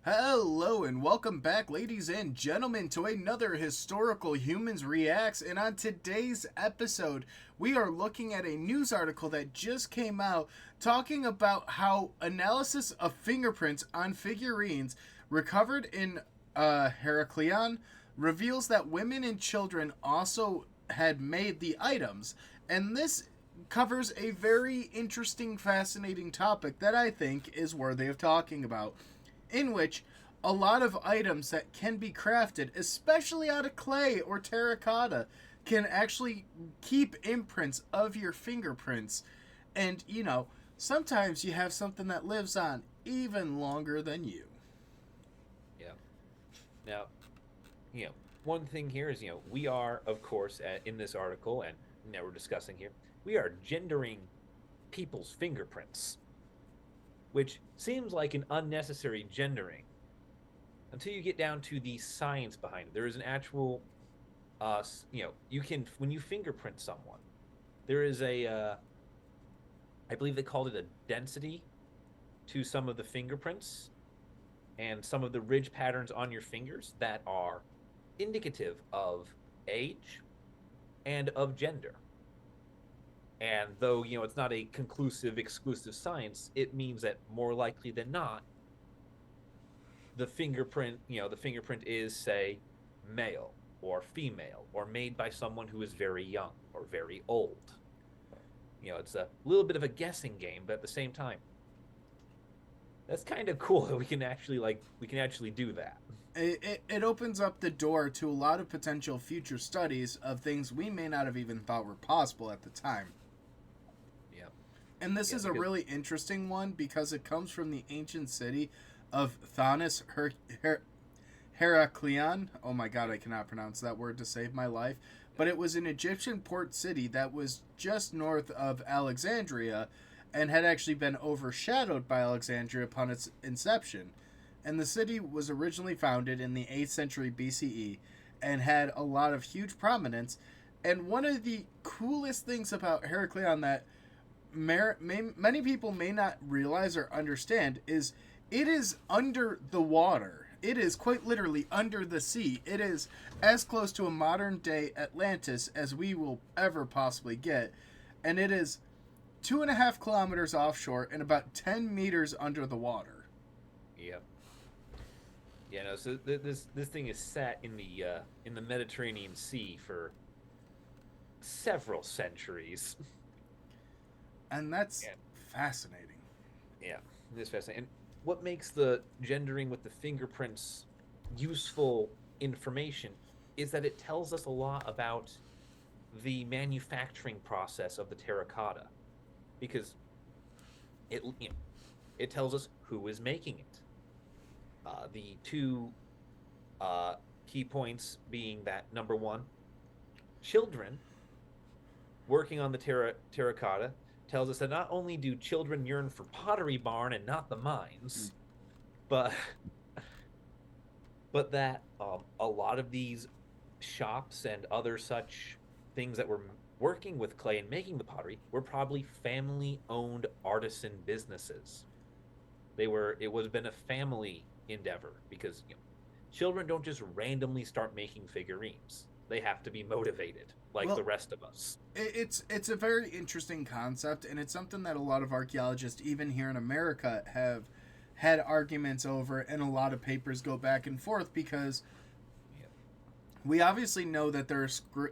Hello and welcome back, ladies and gentlemen, to another Historical Humans Reacts. And on today's episode, we are looking at a news article that just came out talking about how analysis of fingerprints on figurines recovered in Heraklion reveals that women and children also had made the items. And this covers a very interesting, fascinating topic that I think is worthy of talking about, in which a lot of items that can be crafted, especially out of clay or terracotta, can actually keep imprints of your fingerprints. And, sometimes you have something that lives on even longer than you. Yeah. Now, one thing here is, we are, of course, in this article, and now we're discussing here, we are gendering people's fingerprints, which seems like an unnecessary gendering until you get down to the science behind it. There is an actual, you can, when you fingerprint someone, there is I believe they called it a density to some of the fingerprints and some of the ridge patterns on your fingers that are indicative of age and of gender. And though, it's not a conclusive, exclusive science, it means that more likely than not, the fingerprint is, say, male or female or made by someone who is very young or very old. It's a little bit of a guessing game, but at the same time, that's kind of cool that we can actually do that. It opens up the door to a lot of potential future studies of things we may not have even thought were possible at the time. Yeah. And this Yeah, is a because really interesting one because it comes from the ancient city of Thanis Heraklion. Oh my god, I cannot pronounce that word to save my life. But it was an Egyptian port city that was just north of Alexandria and had actually been overshadowed by Alexandria upon its inception. And the city was originally founded in the 8th century BCE and had a lot of huge prominence. And one of the coolest things about Heraklion that many people may not realize or understand is it is under the water. It is quite literally under the sea. It is as close to a modern day Atlantis as we will ever possibly get. And it is 2.5 kilometers offshore and about 10 meters under the water. yeah. Yeah, no, so this thing is set in the Mediterranean Sea for several centuries. And that's And fascinating. yeah, this is fascinating. And what makes the gendering with the fingerprints useful information is that it tells us a lot about the manufacturing process of the terracotta, because it tells us who is making it. The two key points being that, number one, children working on the terracotta tells us that not only do children yearn for Pottery Barn and not the mines, but that a lot of these shops and other such things that were working with clay and making the pottery were probably family-owned artisan businesses. It would have been a family endeavor, because children don't just randomly start making figurines. They have to be motivated like Well, the rest of us. it's a very interesting concept, and it's something that a lot of archaeologists, even here in America, have had arguments over, and a lot of papers go back and forth because Yeah. we obviously know that there are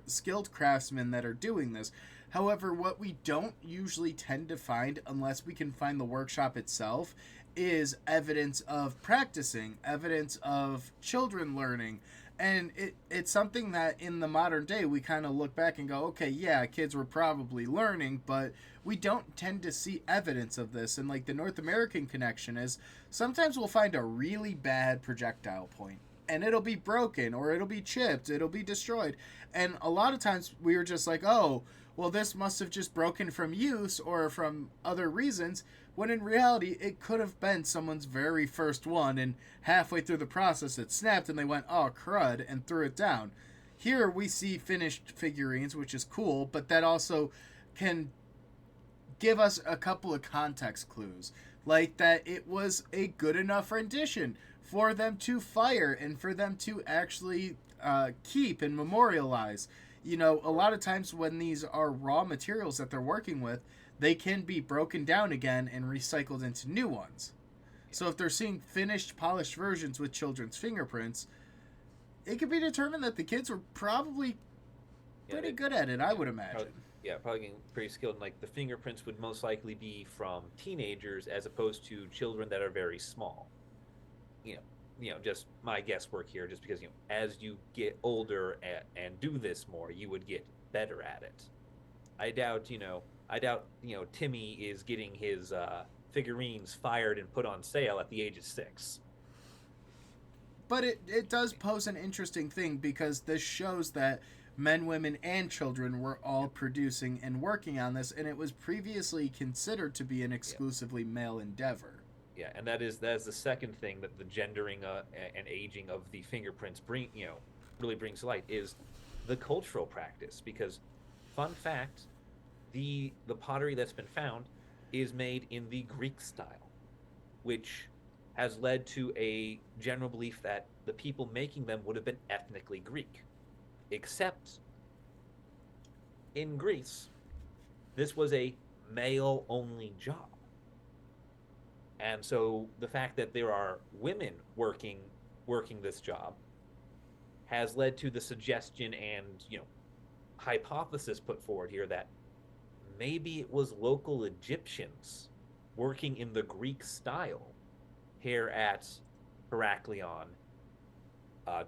skilled craftsmen that are doing this. However, what we don't usually tend to find, unless we can find the workshop itself, is evidence of practicing, evidence of children learning. And it's something that in the modern day we kind of look back and go, okay, yeah, kids were probably learning, but we don't tend to see evidence of this. And like the North American connection is sometimes we'll find a really bad projectile point and it'll be broken or it'll be chipped, it'll be destroyed. And a lot of times we were just like, oh, well, this must have just broken from use or from other reasons, when in reality it could have been someone's very first one, and halfway through the process it snapped and they went, oh crud, and threw it down. Here we see finished figurines, which is cool, but that also can give us a couple of context clues. like that it was a good enough rendition for them to fire and for them to actually keep and memorialize. You know, a lot of times when these are raw materials that they're working with, they can be broken down again and recycled into new ones. So if they're seeing finished, polished versions with children's fingerprints, it can be determined that the kids were probably pretty good at it, I would imagine. Probably getting pretty skilled. And like the fingerprints would most likely be from teenagers as opposed to children that are very small. You know, just my guesswork here, just because as you get older and do this more, you would get better at it. I doubt, Timmy is getting his figurines fired and put on sale at the age of 6. But it does pose an interesting thing because this shows that men, women, and children were all producing and working on this, and it was previously considered to be an exclusively male endeavor. Yeah, and that is the second thing that the gendering and aging of the fingerprints really brings to light is the cultural practice. Because, fun fact, the pottery that's been found is made in the Greek style, which has led to a general belief that the people making them would have been ethnically Greek. Except in Greece, this was a male only job. And so the fact that there are women working this job has led to the suggestion and, hypothesis put forward here that maybe it was local Egyptians working in the Greek style here at Heraklion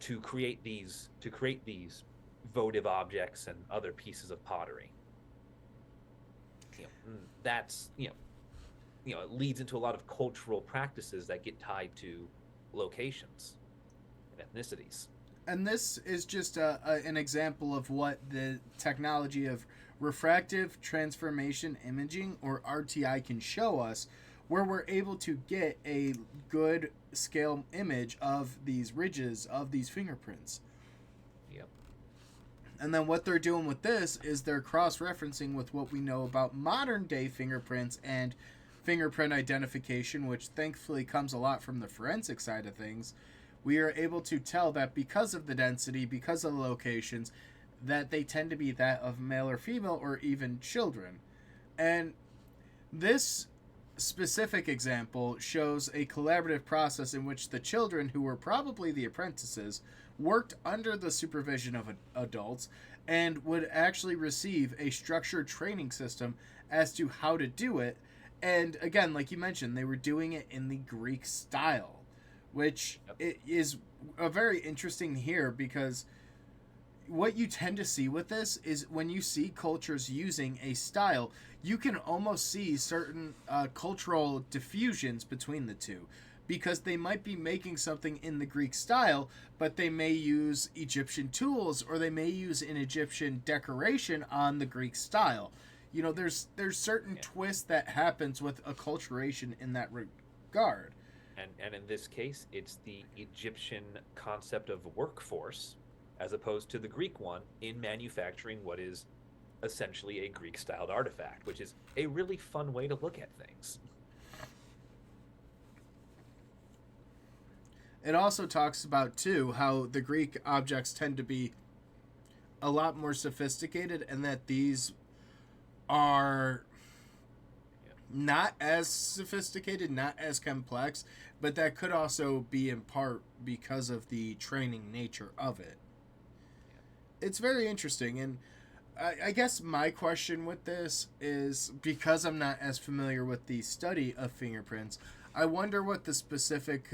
to create these votive objects and other pieces of pottery. That's it leads into a lot of cultural practices that get tied to locations and ethnicities. And this is just an example of what the technology of refractive transformation imaging, or RTI, can show us, where we're able to get a good scale image of these ridges, of these fingerprints. Yep. And then what they're doing with this is they're cross-referencing with what we know about modern-day fingerprints and fingerprint identification, which thankfully comes a lot from the forensic side of things. We are able to tell that because of the density, because of the locations, that they tend to be that of male or female or even children. And this specific example shows a collaborative process in which the children, who were probably the apprentices, worked under the supervision of adults and would actually receive a structured training system as to how to do it. And again, like you mentioned, they were doing it in the Greek style, which is a very interesting here, because what you tend to see with this is when you see cultures using a style, you can almost see certain cultural diffusions between the two, because they might be making something in the Greek style, but they may use Egyptian tools or they may use an Egyptian decoration on the Greek style. There's certain twists that happens with acculturation in that regard. And in this case, it's the Egyptian concept of workforce as opposed to the Greek one in manufacturing what is essentially a Greek-styled artifact, which is a really fun way to look at things. It also talks about, too, how the Greek objects tend to be a lot more sophisticated, and that these are not as sophisticated, not as complex, but that could also be in part because of the training nature of it. It's very interesting, and I guess my question with this is, because I'm not as familiar with the study of fingerprints, I wonder what the specific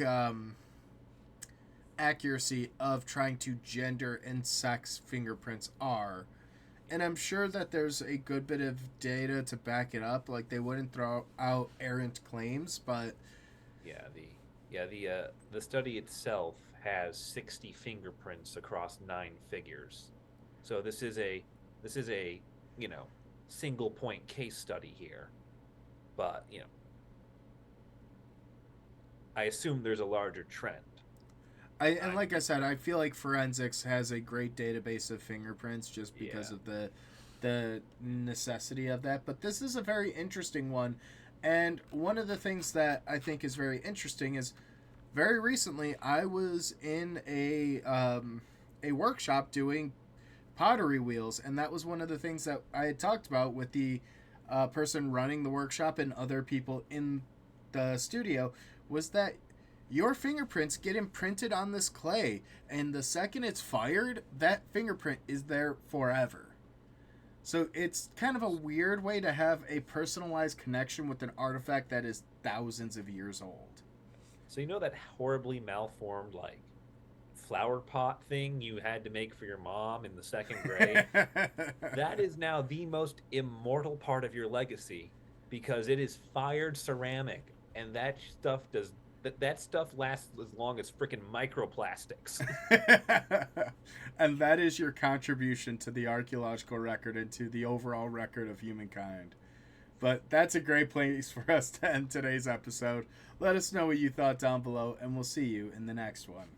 accuracy of trying to gender and sex fingerprints are. And I'm sure that there's a good bit of data to back it up. Like, they wouldn't throw out errant claims, but the study itself has 60 fingerprints across 9 figures. So this is a single point case study here. But, I assume there's a larger trend. And like I said, I feel like forensics has a great database of fingerprints just because of the necessity of that. But this is a very interesting one. And one of the things that I think is very interesting is very recently I was in a workshop doing pottery wheels, and that was one of the things that I had talked about with the person running the workshop and other people in the studio, was that your fingerprints get imprinted on this clay, and the second it's fired, that fingerprint is there forever. So it's kind of a weird way to have a personalized connection with an artifact that is thousands of years old. So you know that horribly malformed like flower pot thing you had to make for your mom in the second grade? That is now the most immortal part of your legacy because it is fired ceramic, and that stuff lasts as long as freaking microplastics. And that is your contribution to the archaeological record and to the overall record of humankind. But that's a great place for us to end today's episode. Let us know what you thought down below, and we'll see you in the next one.